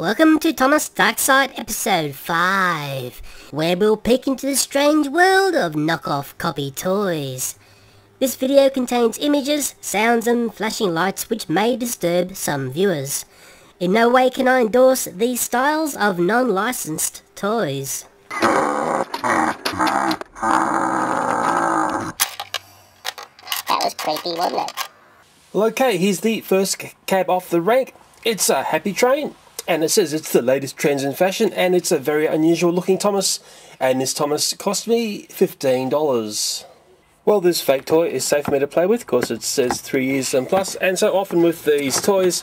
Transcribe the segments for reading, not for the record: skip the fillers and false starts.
Welcome to Thomas Dark Side episode 5, where we'll peek into the strange world of knockoff copy toys. This video contains images, sounds and flashing lights which may disturb some viewers. In no way can I endorse these styles of non-licensed toys. That was creepy, wasn't it? Well, okay, here's the first cab off the rank. It's a Happy Train, and it says it's the latest trends in fashion, and it's a very unusual looking Thomas, and this Thomas cost me $15. Well, this fake toy is safe for me to play with because it says 3 years and plus, and so often with these toys,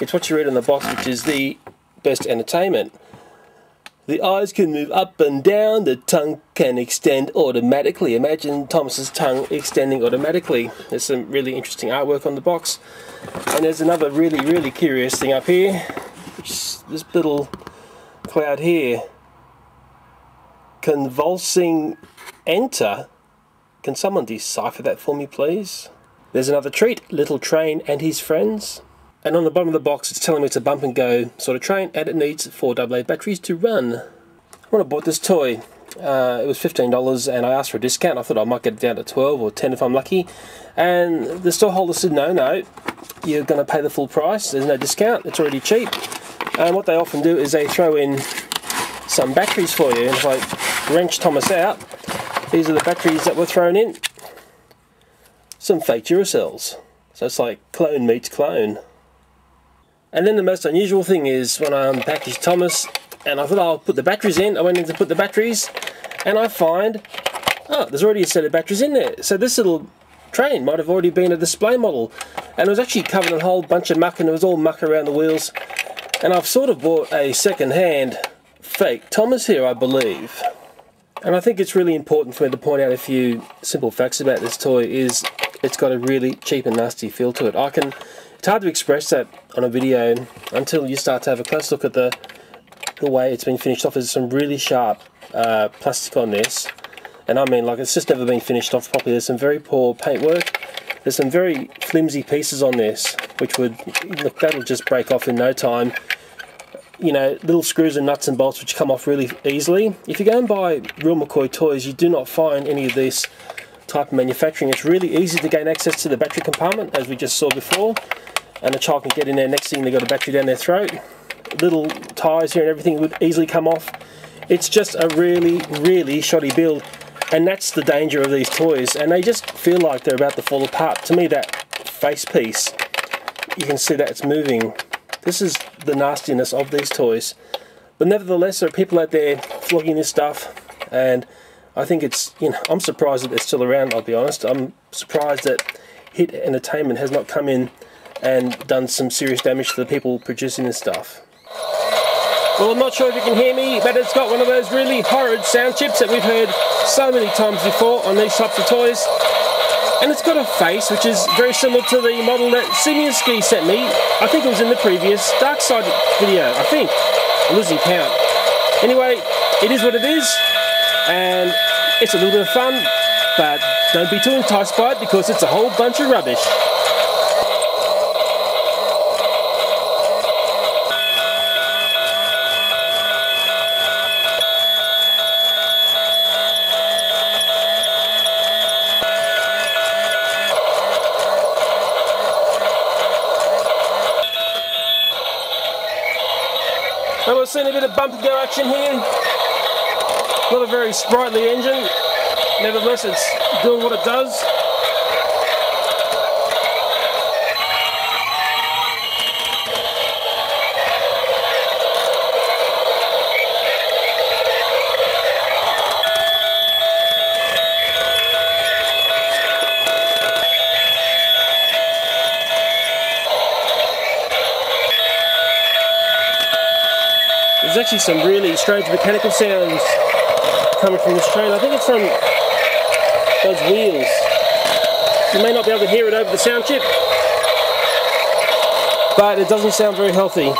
it's what you read on the box, which is the best entertainment. The eyes can move up and down, the tongue can extend automatically. Imagine Thomas's tongue extending automatically. There's some really interesting artwork on the box. And there's another really curious thing up here, which is this little cloud here. Convulsing enter. Can someone decipher that for me, please? There's another treat, Little Train and His Friends. And on the bottom of the box it's telling me it's a bump and go sort of train, and it needs 4 AA batteries to run. When I bought this toy, it was $15 and I asked for a discount. I thought I might get it down to 12 or 10 if I'm lucky. And the store holder said, no, you're going to pay the full price. There's no discount, it's already cheap. And what they often do is they throw in some batteries for you. And if I wrench Thomas out, these are the batteries that were thrown in. Some fake Duracells. So it's like clone meets clone. And then the most unusual thing is when I unpackaged Thomas and I thought I'll put the batteries in. I went in to put the batteries and I find, oh, there's already a set of batteries in there. So this little train might have already been a display model, and it was actually covered in a whole bunch of muck, and it was all muck around the wheels. And I've sort of bought a second-hand fake Thomas here, I believe. And I think it's really important for me to point out a few simple facts about this toy. Is it's got a really cheap and nasty feel to it. It's hard to express that on a video until you start to have a close look at the way it's been finished off. There's some really sharp plastic on this, and I mean, like, it's just never been finished off properly. There's some very poor paintwork. There's some very flimsy pieces on this, which would, look, that'll just break off in no time. You know, little screws and nuts and bolts which come off really easily. If you go and buy real McCoy toys, you do not find any of this type of manufacturing. It's really easy to gain access to the battery compartment, as we just saw before, and a child can get in there. Next thing, they've got a battery down their throat. Little ties here and everything would easily come off. It's just a really shoddy build, and that's the danger of these toys, and they just feel like they're about to fall apart. To me, that face piece, you can see that it's moving. This is the nastiness of these toys. But nevertheless, there are people out there flogging this stuff, and I think it's, you know, I'm surprised that it's still around, I'll be honest. I'm surprised that Hit Entertainment has not come in and done some serious damage to the people producing this stuff. Well, I'm not sure if you can hear me, but it's got one of those really horrid sound chips that we've heard so many times before on these types of toys. And it's got a face which is very similar to the model that Simianski sent me. I think it was in the previous Dark Side video, I think. I'm losing count. Anyway, it is what it is, and it's a little bit of fun, but don't be too enticed by it because it's a whole bunch of rubbish. And we're seeing a bit of bump and go action here. Not a very sprightly engine, nevertheless it's doing what it does. There's actually some really strange mechanical sounds coming from this train. I think it's from those wheels. You may not be able to hear it over the sound chip, but it doesn't sound very healthy.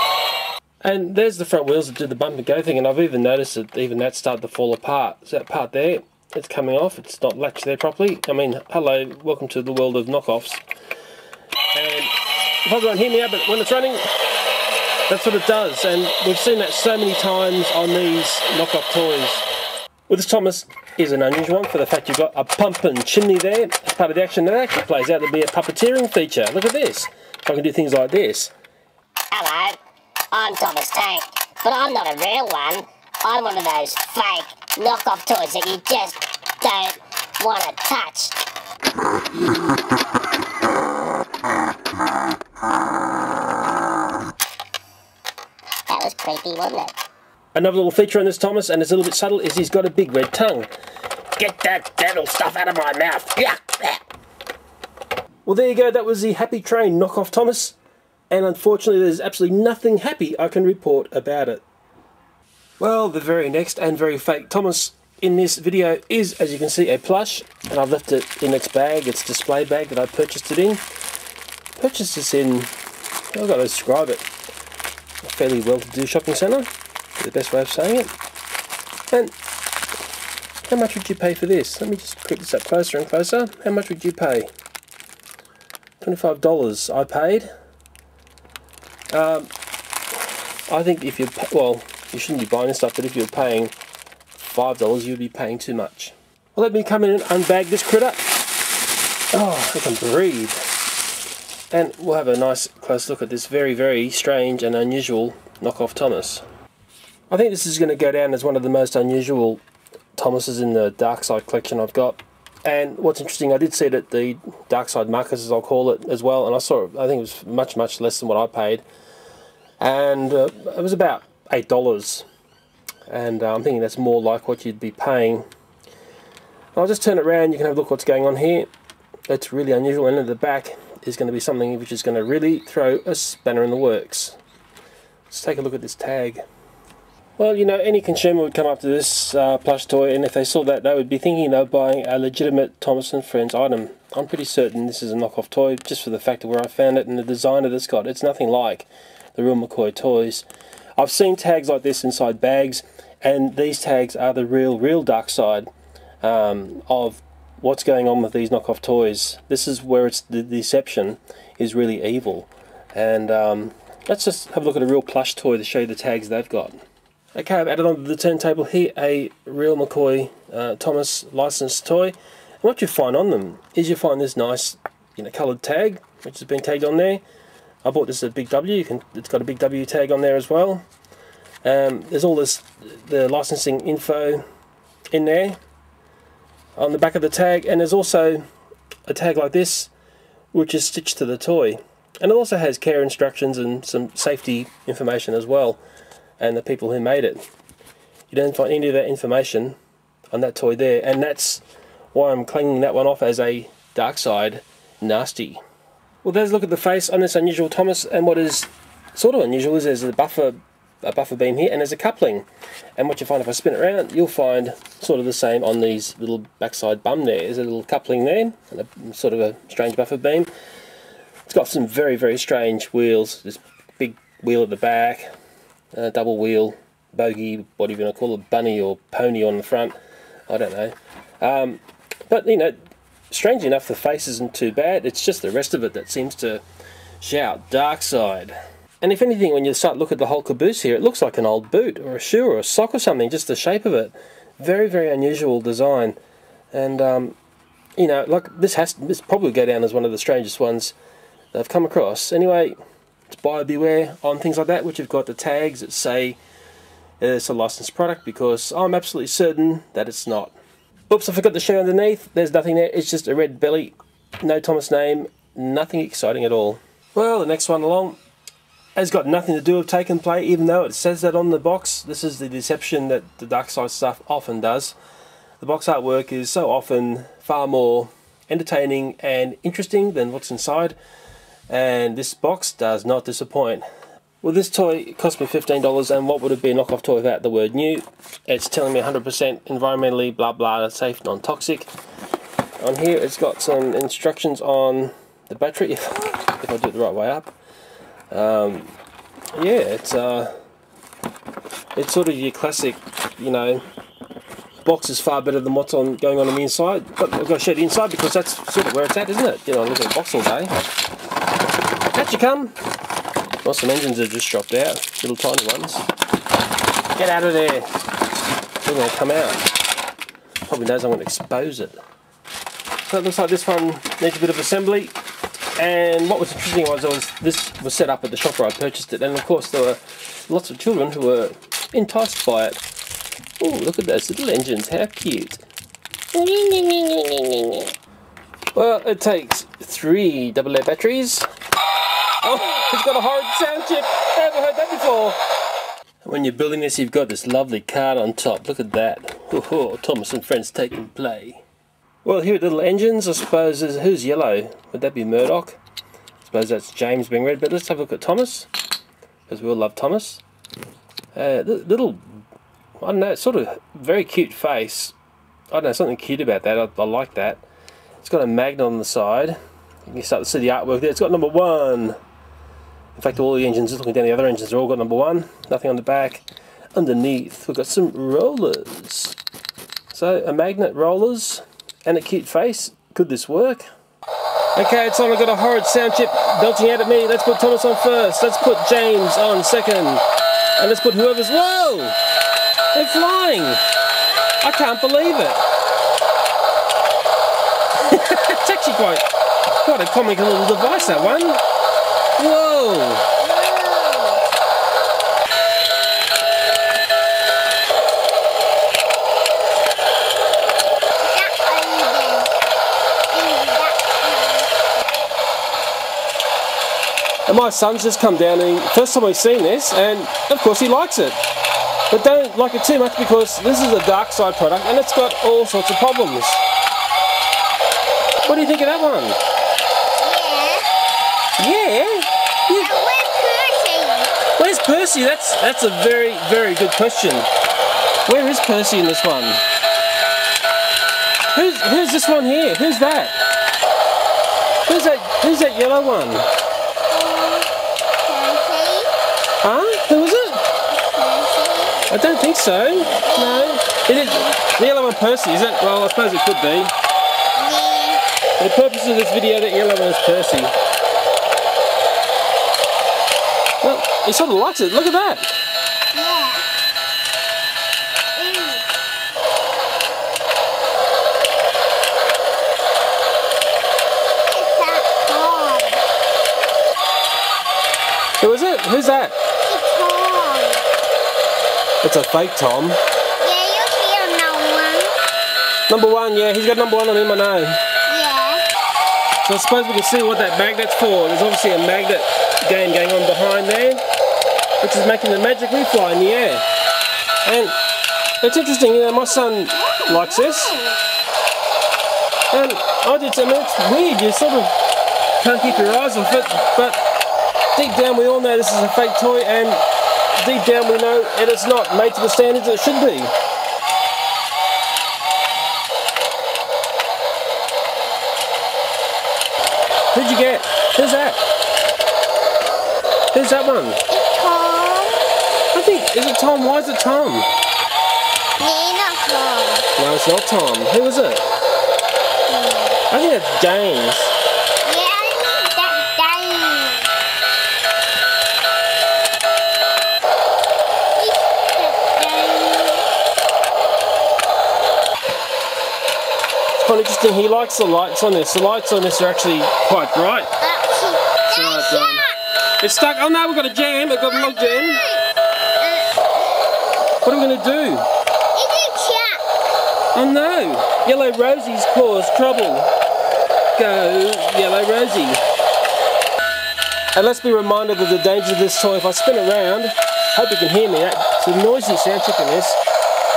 And there's the front wheels that do the bump and go thing, and I've even noticed that even that started to fall apart. So that part there, it's coming off, it's not latched there properly. I mean, hello, welcome to the world of knockoffs. And you probably won't hear me out, but when it's running, That's what it does, and we've seen that so many times on these knockoff toys. Well, this Thomas is an unusual one for the fact you've got a pump and chimney there as part of the action. That actually plays out to be a puppeteering feature. Look at this. I can do things like this. Hello, I'm Thomas Tank, but I'm not a real one. I'm one of those fake knockoff toys that you just don't want to touch. That was creepy, wasn't it? Another little feature on this Thomas, and it's a little bit subtle, is he's got a big red tongue. Get that little stuff out of my mouth. Yeah. Well, there you go. That was the Happy Train knockoff Thomas. And unfortunately, there's absolutely nothing happy I can report about it. Well, the very next and very fake Thomas in this video is, as you can see, a plush. And I've left it in its bag, its display bag that I purchased it in. Purchased this in, I've got to describe it, a fairly well-to-do shopping centre. The best way of saying it. And how much would you pay for this? Let me just click this up closer and closer. How much would you pay? $25 I paid. I think if you're, well, you shouldn't be buying this stuff, but if you're paying $5, you'd be paying too much. Well, let me come in and unbag this critter. Oh, I can breathe. And we'll have a nice close look at this very, very strange and unusual knockoff Thomas. I think this is going to go down as one of the most unusual Thomases in the Dark Side collection I've got. And what's interesting, I did see it at the Dark Side Markers, as I'll call it, as well, and I saw it, I think it was much, much less than what I paid. And it was about $8. And I'm thinking that's more like what you'd be paying. I'll just turn it around, you can have a look what's going on here. It's really unusual, and at the back is going to be something which is going to really throw a spanner in the works. Let's take a look at this tag. Well, you know, any consumer would come up to this plush toy, and if they saw that, they would be thinking they were buying a legitimate Thomas and Friends item. I'm pretty certain this is a knockoff toy, just for the fact of where I found it and the design that it's got. It's nothing like the real McCoy toys. I've seen tags like this inside bags, and these tags are the real dark side of what's going on with these knockoff toys. This is where it's the deception is really evil. And let's just have a look at a real plush toy to show you the tags they've got. Okay, I've added onto the turntable here a real McCoy Thomas licensed toy. And what you find on them is you find this nice, you know, coloured tag, which has been tagged on there. I bought this at Big W. It's got a Big W tag on there as well. There's all this, the licensing info in there on the back of the tag, and there's also a tag like this, which is stitched to the toy. And it also has care instructions and some safety information as well, and the people who made it. You don't find any of that information on that toy there, and that's why I'm claiming that one off as a dark side nasty. Well, there's a look at the face on this unusual Thomas, and what is sort of unusual is there's a buffer beam here, and there's a coupling. And what you find if I spin it around, you'll find sort of the same on these little backside bum there. There's a little coupling there, and a sort of a strange buffer beam. It's got some very strange wheels. This big wheel at the back, double wheel, bogey, what do you want to call it, bunny or pony on the front, I don't know. But, you know, strangely enough, the face isn't too bad. It's just the rest of it that seems to shout dark side. And if anything, when you start to look at the whole caboose here, it looks like an old boot or a shoe or a sock or something, just the shape of it. Very unusual design. And, you know, like this probably go down as one of the strangest ones that I've come across. Anyway, it's buyer beware on things like that, which have got the tags that say it's a licensed product, because I'm absolutely certain that it's not. Oops, I forgot to show underneath. There's nothing there. It's just a red belly. No Thomas name. Nothing exciting at all. Well, the next one along has got nothing to do with Take and Play, even though it says that on the box. This is the deception that the dark side stuff often does. The box artwork is so often far more entertaining and interesting than what's inside, and this box does not disappoint. Well, this toy cost me $15, and what would it be a knockoff toy without the word new? It's telling me 100% environmentally blah blah, safe, non-toxic. On here it's got some instructions on the battery, if I do it the right way up. Yeah, it's sort of your classic, you know, box is far better than what's going on the inside. But I've got to show the inside because that's sort of where it's at, isn't it? You know, I look at the box all day. Out you come. Well, some engines have just dropped out, little tiny ones. Get out of there. They're going to come out. Probably knows I'm going to expose it. So it looks like this one needs a bit of assembly. And what was interesting was this was set up at the shop where I purchased it, and of course there were lots of children who were enticed by it. Oh, look at those little engines, how cute. Well, it takes 3 AA batteries. Oh, it's got a horrid sound chip. I haven't heard that before. When you're building this, you've got this lovely card on top. Look at that. Oh, Thomas and friends taking play. Well, here are little engines. I suppose, who's yellow? Would that be Murdoch? I suppose that's James being red. But let's have a look at Thomas, because we all love Thomas. Little, I don't know, sort of very cute face. I don't know, something cute about that. I like that. It's got a magnet on the side. You can start to see the artwork there. It's got number 1. In fact, all the engines, looking down the other engines, are all got number 1. Nothing on the back. Underneath, we've got some rollers. So, a magnet, rollers, and a cute face. Could this work? Okay, it's on. I've got a horrid sound chip belching out at me. Let's put Thomas on first. Let's put James on second. And let's put whoever's... Whoa! They're flying! I can't believe it. It's actually quite a comical little device, that one. Whoa! And my son's just come down, and first time we've seen this, and of course he likes it. But don't like it too much, because this is a dark side product and it's got all sorts of problems. What do you think of that one? Yeah? Yeah? Where's Percy? That's a very, very good question. Where is Percy in this one? Who's this one here? Who's that? Who's that yellow one? Huh? Who is it? I don't think so. No. It is the yellow one Percy, is it? Well, I suppose it could be. For the purpose of this video, that yellow one is Percy. Well, he sort of likes it. Look at that. Who is it? Who's that? It's a fake Tom. Yeah, you see a number 1. Number 1, yeah, he's got number 1 on him, I know. Yeah. So I suppose we can see what that magnet's for. There's obviously a magnet game going on behind there, which is making the magically fly in the air. And it's interesting, you know, my son likes this. And I did, I mean, it's weird, you sort of can't keep your eyes off it, but deep down we all know this is a fake toy, and deep down we know it is not made to the standards it should be. Who'd you get? Who's that? Who's that one? It's Tom. I think, is it Tom? Why is it Tom? Yeah, not Tom. No, it's not Tom. Who is it? I think it's James. Yeah, I think that's James. It's quite interesting, he likes the lights on this. The lights on this are actually quite bright. It's stuck. Oh no, we've got a jam. We've got a log jam. What are we going to do? Oh no! Yellow Rosie's caused trouble. Go, Yellow Rosie. And let's be reminded of the danger of this toy. If I spin around, hope you can hear me. It's a noisy sound chip in this.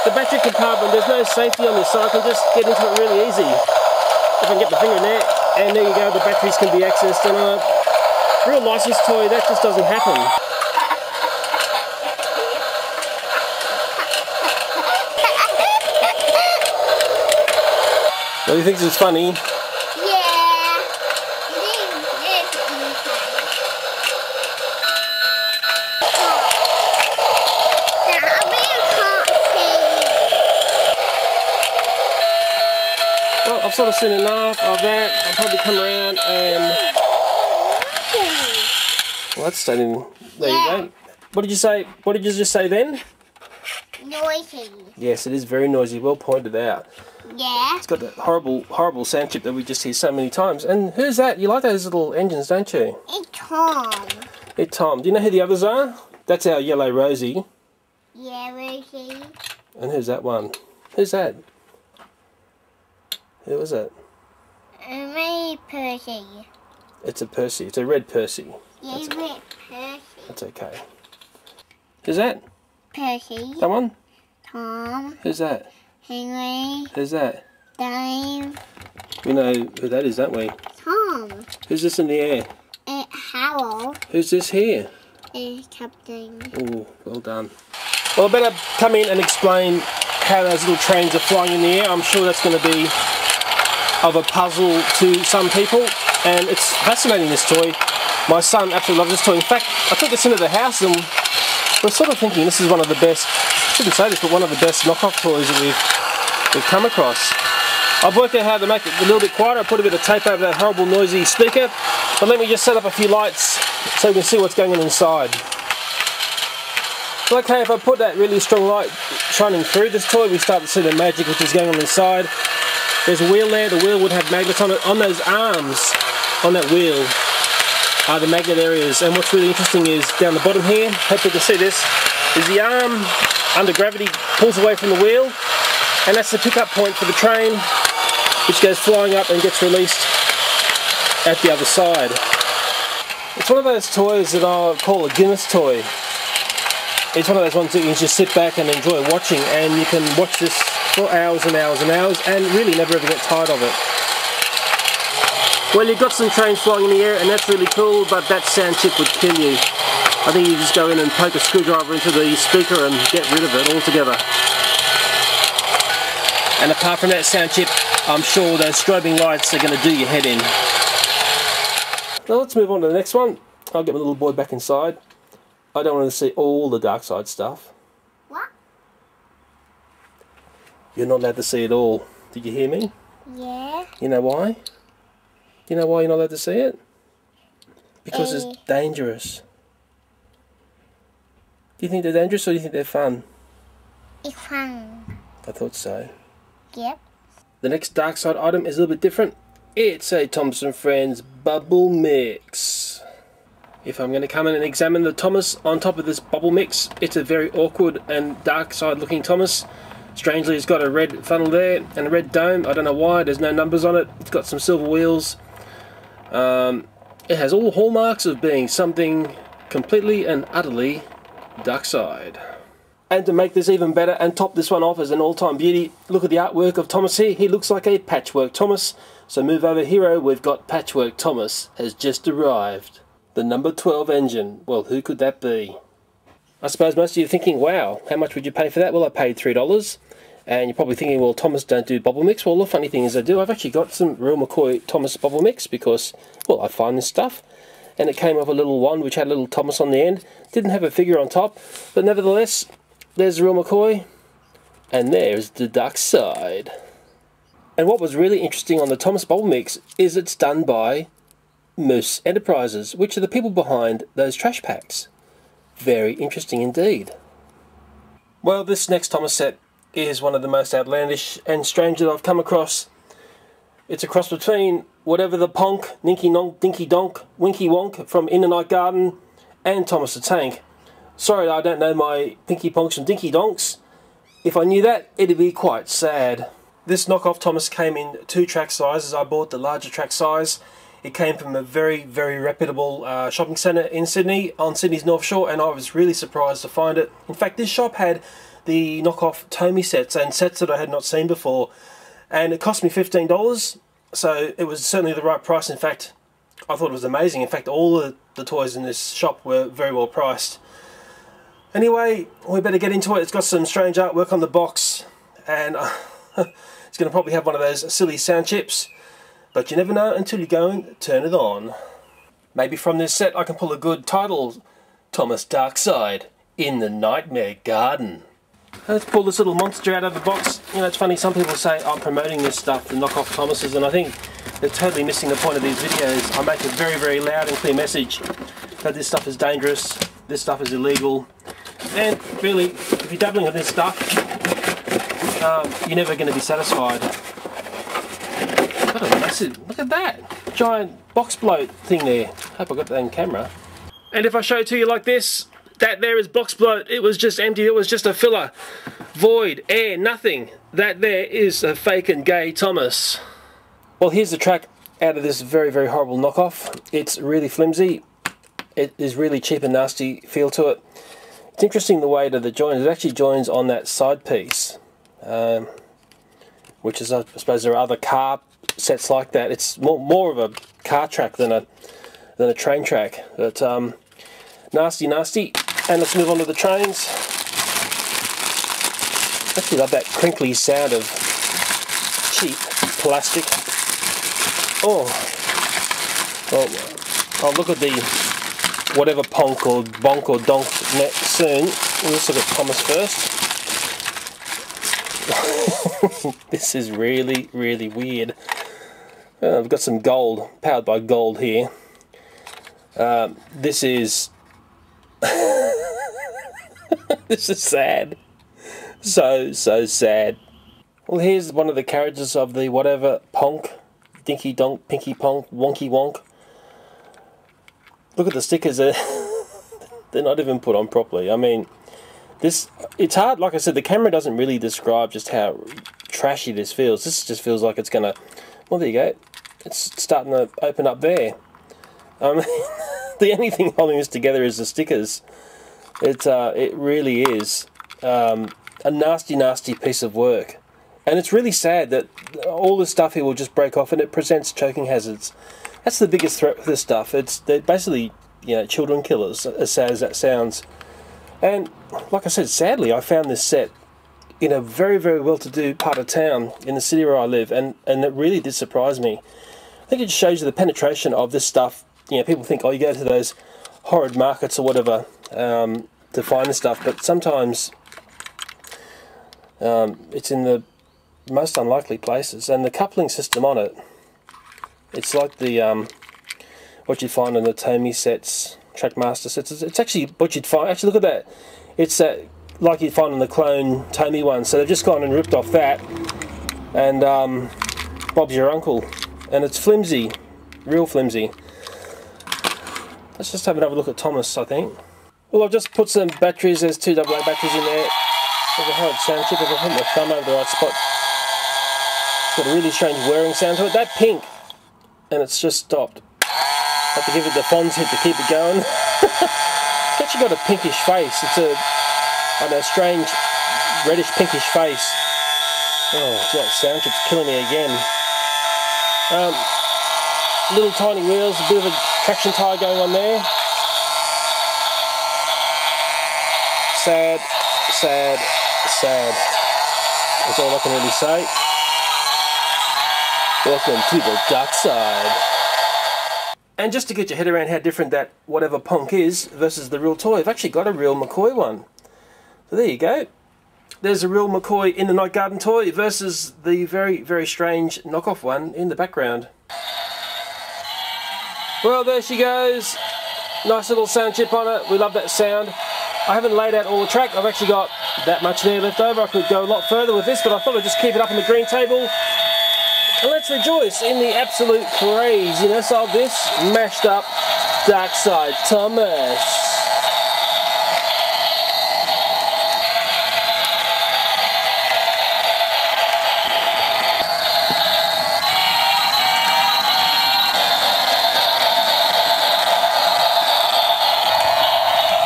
The battery compartment, there's no safety on this, so I can just get into it really easy. If I can get my finger in there, and there you go, the batteries can be accessed. And a real licensed toy, that just doesn't happen. Well, he thinks it's funny. Yeah. It is. Well, I've sort of seen enough of that. I'll probably come around and Well, that's staying. There you go. What did you say? What did you just say then? Noisy. Yes, it is very noisy. Well pointed out. Yeah. It's got that horrible sound chip that we just hear so many times. And who's that? You like those little engines, don't you? It's Tom. It's Tom. Do you know who the others are? That's our yellow Rosie. Yeah, Rosie. And who's that one? Who's that? Who is it? Me, Percy. It's a Percy. It's a red Percy. Yeah, red Percy. That's okay. Who's that? Percy. That one? Tom. Who's that? Henry. Who's that? Dave. We know who that is, don't we? Tom. Who's this in the air? Harold. Who's this here? Captain. Oh, well done. Well, I better come in and explain how those little trains are flying in the air. I'm sure that's going to be of a puzzle to some people, and it's fascinating, this toy. My son absolutely loves this toy. In fact, I took this into the house and we're sort of thinking this is one of the best, I shouldn't say this, but one of the best knockoff toys that we've come across. I've worked out how to make it a little bit quieter. I put a bit of tape over that horrible noisy speaker, but let me just set up a few lights so you can see what's going on inside. Well, okay, if I put that really strong light shining through this toy, we start to see the magic which is going on inside. There's a wheel there. The wheel would have magnets on it. On those arms, on that wheel, are the magnet areas. And what's really interesting is down the bottom here, hope you can see this, is the arm under gravity pulls away from the wheel, and that's the pickup point for the train, which goes flying up and gets released at the other side. It's one of those toys that I call a Guinness toy. It's one of those ones that you can just sit back and enjoy watching, and you can watch this for hours and hours and hours and really never ever get tired of it. Well, you've got some trains flying in the air and that's really cool, but that sound chip would kill you. I think you just go in and poke a screwdriver into the speaker and get rid of it altogether. And apart from that sound chip, I'm sure those strobing lights are going to do your head in. Now let's move on to the next one. I'll get my little boy back inside. I don't want to see all the dark side stuff. What? You're not allowed to see it all. Did you hear me? Yeah. You know why? You know why you're not allowed to see it? Because it's dangerous. Do you think they're dangerous or do you think they're fun? It's fun. I thought so. Yep. The next dark side item is a little bit different. It's a Thomas and Friends bubble mix. If I'm going to come in and examine the Thomas on top of this bubble mix, it's a very awkward and dark side looking Thomas. Strangely, it's got a red funnel there and a red dome. I don't know why, there's no numbers on it. It's got some silver wheels. It has all hallmarks of being something completely and utterly dark side. And to make this even better and top this one off as an all-time beauty, look at the artwork of Thomas here. He looks like a patchwork Thomas. So move over hero, we've got patchwork Thomas has just arrived. The number 12 engine. Well, who could that be? I suppose most of you are thinking, wow, how much would you pay for that? Well, I paid $3. And you're probably thinking, well, Thomas don't do bubble mix. Well, the funny thing is I do. I've actually got some real McCoy Thomas bubble mix because, well, I find this stuff. And it came off a little wand which had a little Thomas on the end. Didn't have a figure on top. But nevertheless, there's the real McCoy. And there's the dark side. And what was really interesting on the Thomas bubble mix is it's done by Moose Enterprises, which are the people behind those trash packs. Very interesting indeed. Well, this next Thomas set is one of the most outlandish and strange that I've come across. It's a cross between whatever the Ponk, Ninky Nonk, Dinky Donk, Winky Wonk from In the Night Garden and Thomas the Tank. Sorry, I don't know my Pinky Ponks and Dinky Donks. If I knew that, it'd be quite sad. This knockoff Thomas came in 2 track sizes. I bought the larger track size. It came from a very, very reputable shopping centre in Sydney, on Sydney's North Shore, and I was really surprised to find it. In fact, this shop had the knockoff Tomy sets, and sets that I had not seen before. And it cost me $15, so it was certainly the right price. In fact, I thought it was amazing. In fact, all the toys in this shop were very well priced. Anyway, we better get into it. It's got some strange artwork on the box, and it's going to probably have one of those silly sound chips. But you never know until you go and turn it on. Maybe from this set I can pull a good title. Thomas Darkside in the Nightmare Garden. Let's pull this little monster out of the box. You know, it's funny, some people say I'm promoting this stuff to knock off Thomases, and I think they're totally missing the point of these videos. I make a very, very loud and clear message. that this stuff is dangerous, this stuff is illegal, and really, if you're dabbling with this stuff, you're never going to be satisfied. What a massive, look at that, giant box bloat thing there. Hope I got that in camera. And if I show it to you like this, that there is box bloat. It was just empty, it was just a filler. Void, air, nothing. That there is a fake and gay Thomas. Well, here's the track out of this very, very horrible knockoff. It's really flimsy. It is really cheap and nasty feel to it. It's interesting the way that it joins. It actually joins on that side piece, which is, I suppose, there are other car sets like that. It's more of a car track than a train track. But nasty, nasty. And let's move on to the trains. I actually love that crinkly sound of cheap plastic. Oh, look at the whatever ponk or bonk or donk next soon. Let's look at Thomas first. This is really, really weird. I've got some gold, powered by gold here. This is this is sad. So sad. Well, here's one of the carriages of the whatever ponk, dinky donk, pinky ponk, wonky wonk. Look at the stickers. They're not even put on properly. I mean, it's hard. Like I said, the camera doesn't really describe just how trashy this feels. This just feels like it's gonna. Well, there you go. It's starting to open up there. The only thing holding this together is the stickers. It really is a nasty, nasty piece of work, and it's really sad that all this stuff here will just break off, and it presents choking hazards. That's the biggest threat with this stuff. They're basically, you know, children killers, as sad as that sounds. And like I said, sadly, I found this set in a very, very well-to-do part of town in the city where I live, and it really did surprise me. I think it just shows you the penetration of this stuff. You know, people think, oh, you go to those horrid markets or whatever to find this stuff, but sometimes it's in the most unlikely places. And the coupling system on it, it's like the what you'd find in the Tomy sets, Trackmaster sets. It's actually what you'd find. Actually, look at that. It's like you'd find in the clone Tomy one. So they've just gone and ripped off that, and Bob's your uncle, and it's flimsy, real flimsy. Let's just have another look at Thomas, I think. Well, I've just put some batteries. There's 2 AA batteries in there. There's a horrid sound chip. If I put my thumb over the right spot, it's got a really strange whirring sound to it. That pink, and it's just stopped. I have to give it the Fonz hit to keep it going. It's actually got a pinkish face. It's a, I don't know, strange reddish pinkish face. Oh, that sound chip's killing me again. Little tiny wheels, a bit of a traction tyre going on there. Sad, sad, sad. That's all I can really say. Welcome to the dark side. And just to get your head around how different that whatever ponk is versus the real toy, I've actually got a real McCoy one. So there you go. There's a real McCoy in the Night Garden toy versus the very, very strange knockoff one in the background. Well, there she goes. Nice little sound chip on it. We love that sound. I haven't laid out all the track. I've actually got that much there left over. I could go a lot further with this, but I thought I'd just keep it up on the green table. And let's rejoice in the absolute craziness of this mashed up Dark Side Thomas.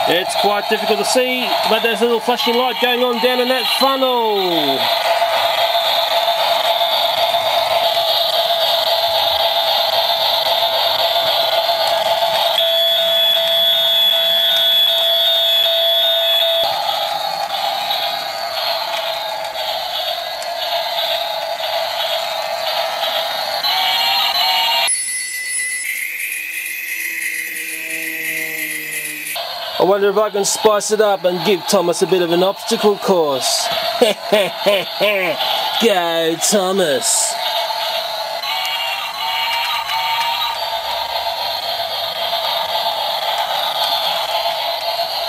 It's quite difficult to see, but there's a little flashing light going on down in that funnel. I wonder if I can spice it up and give Thomas a bit of an obstacle course. Go, Thomas!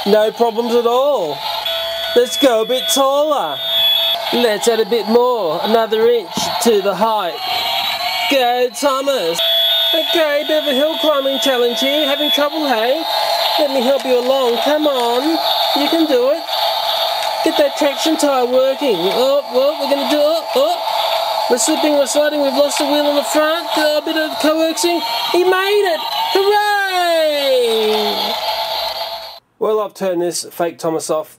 No problems at all. Let's go a bit taller. Let's add a bit more. Another inch to the height. Go, Thomas. Okay, bit of a hill climbing challenge here. Having trouble, hey? Let me help you along. Come on. You can do it. Get that traction tyre working. Oh, we're going to do it. Oh, we're slipping, we're sliding. We've lost the wheel on the front. A bit of coaxing. He made it. Hooray! Well, I've turned this fake Tomas off.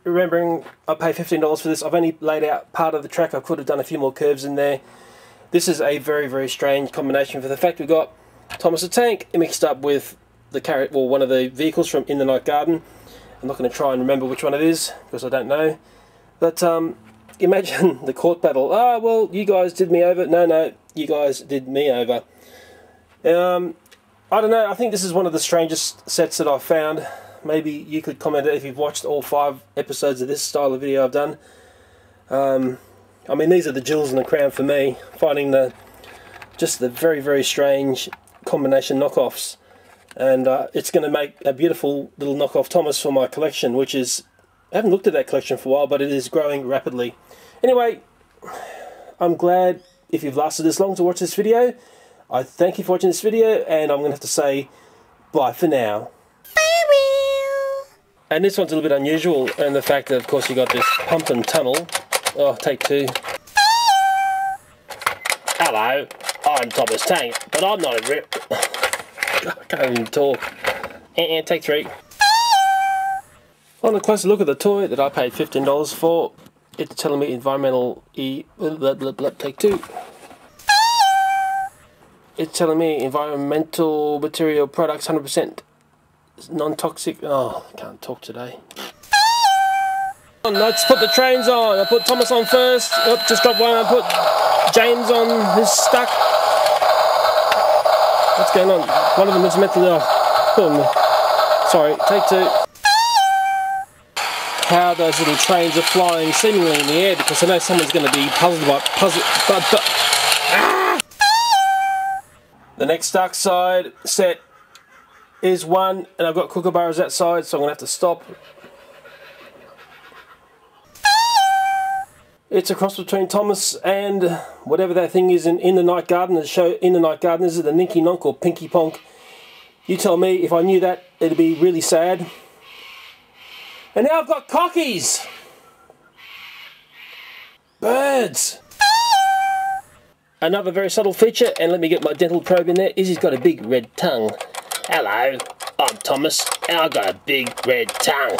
Remembering I paid $15 for this. I've only laid out part of the track. I could have done a few more curves in there. This is a very, very strange combination for the fact we've got Thomas the Tank mixed up with the one of the vehicles from In the Night Garden. I'm not going to try and remember which one it is because I don't know. But imagine the court battle. Ah, well, you guys did me over. No, you guys did me over. I don't know. I think this is one of the strangest sets that I've found. Maybe you could comment if you've watched all 5 episodes of this style of video I've done. I mean, these are the jewels in the crown for me, finding just the very, very strange combination knockoffs. And it's going to make a beautiful little knockoff Tomas for my collection, which is, I haven't looked at that collection for a while, but it is growing rapidly. Anyway, I'm glad if you've lasted this long to watch this video. I thank you for watching this video, and I'm going to have to say bye for now. And this one's a little bit unusual in the fact that, of course, you got this pump and tunnel. Oh, take 2. Hello, I'm Thomas Tank, but I'm not a rip. I can't even talk. Take 3. On a closer look at the toy that I paid $15 for, it's telling me environmental take 2. It's telling me environmental material products 100%. Non-toxic. Oh, I can't talk today. Let's put the trains on. I put Thomas on first. Oh, just got one. I put James on. Who's stuck. What's going on? One of them is meant to. Sorry. Take 2. How those little trains are flying seemingly in the air, because I know someone's going to be puzzled by The next dark side set is 1, and I've got kookaburras outside, so I'm going to have to stop. It's a cross between Tomas and whatever that thing is in the Night Garden. The show In the Night Garden, is it the Ninky Nonk or Pinky Ponk? You tell me. If I knew that, it'd be really sad. And now I've got cockies! Birds! Another very subtle feature, and let me get my dental probe in there, is he's got a big red tongue. Hello, I'm Thomas, and I've got a big red tongue.